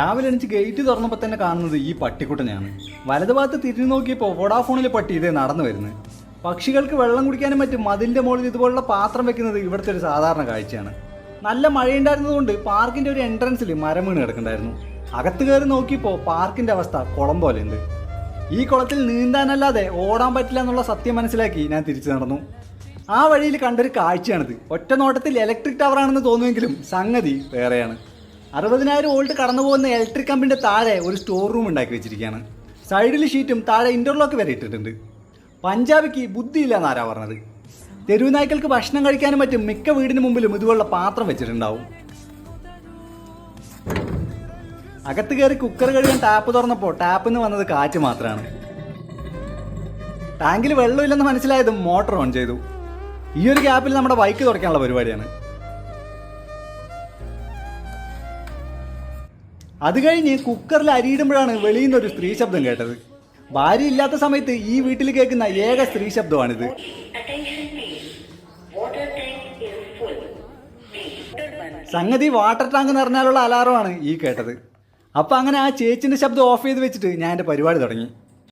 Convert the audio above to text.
രാവിലെ എണിച്ച് ഗേറ്റ് തുറന്നപ്പോൾ തന്നെ കാണുന്നത് ഈ പട്ടിക്കുട്ടനെയാണ്. വലതുഭാഗത്ത് തിരിഞ്ഞു നോക്കിയപ്പോൾ വോഡാഫോണിലെ പട്ടി ഇതേ നടന്നു വരുന്നത്. പക്ഷികൾക്ക് വെള്ളം കുടിക്കാനും മറ്റും മതിലിൻ്റെ മുകളിൽ ഇതുപോലുള്ള പാത്രം വെക്കുന്നത് ഇവിടുത്തെ ഒരു സാധാരണ കാഴ്ചയാണ്. നല്ല മഴയുണ്ടായിരുന്നതുകൊണ്ട് പാർക്കിൻ്റെ ഒരു എൻട്രൻസിൽ മരം വീണ് കിടക്കുന്നുണ്ടായിരുന്നു. അകത്ത് കയറി നോക്കിയപ്പോൾ പാർക്കിൻ്റെ അവസ്ഥ കുളം പോലെയുണ്ട്. ഈ കുളത്തിൽ നീന്താനല്ലാതെ ഓടാൻ പറ്റില്ല എന്നുള്ള സത്യം മനസ്സിലാക്കി ഞാൻ തിരിച്ചു നടന്നു. ആ വഴിയിൽ കണ്ടൊരു കാഴ്ചയാണിത്. ഒറ്റ നോട്ടത്തിൽ ഇലക്ട്രിക് ടവറാണെന്ന് തോന്നുമെങ്കിലും സംഗതി വേറെയാണ്. 60,000 വോൾട്ട് കടന്നു പോകുന്ന ഇലക്ട്രിക് കമ്പിൻ്റെ താഴെ ഒരു സ്റ്റോർ റൂം ഉണ്ടാക്കി വെച്ചിരിക്കുകയാണ്. സൈഡിൽ ഷീറ്റും താഴെ ഇൻ്റർലോക്ക് വരെ ഇട്ടിട്ടുണ്ട്. പഞ്ചാബിക്ക് ബുദ്ധിയില്ല എന്നാരാ പറഞ്ഞത്. തെരുവ് നായ്ക്കൾക്ക് ഭക്ഷണം കഴിക്കാനും മറ്റും മിക്ക വീടിന് മുമ്പിലും ഇതുപോലുള്ള പാത്രം വെച്ചിട്ടുണ്ടാവും. അകത്ത് കയറി കുക്കർ കഴുകാൻ ടാപ്പ് തുറന്നപ്പോൾ ടാപ്പിൽ നിന്ന് വന്നത് കാറ്റ് മാത്രമാണ്. ടാങ്കിൽ വെള്ളമില്ലെന്ന് മനസ്സിലായതും മോട്ടോർ ഓൺ ചെയ്തു. ഈ ഒരു ഗ്യാപ്പിൽ നമ്മുടെ ബൈക്ക് തുറക്കാനുള്ള പരിപാടിയാണ്. അത് കഴിഞ്ഞ് കുക്കറിൽ അരിയിടുമ്പോഴാണ് വെളിയിൽ നിന്നൊരു സ്ത്രീ ശബ്ദം കേട്ടത്. ഭാര്യ ഇല്ലാത്ത സമയത്ത് ഈ വീട്ടിൽ കേൾക്കുന്ന ഏക സ്ത്രീ ശബ്ദമാണിത്. സംഗതി വാട്ടർ ടാങ്ക് നിറഞ്ഞാലുള്ള അലാറമാണ് ഈ കേട്ടത്. അപ്പം അങ്ങനെ ആ ചേച്ചിൻ്റെ ശബ്ദം ഓഫ് ചെയ്ത് വെച്ചിട്ട് ഞാൻ എൻ്റെ പരിപാടി തുടങ്ങി.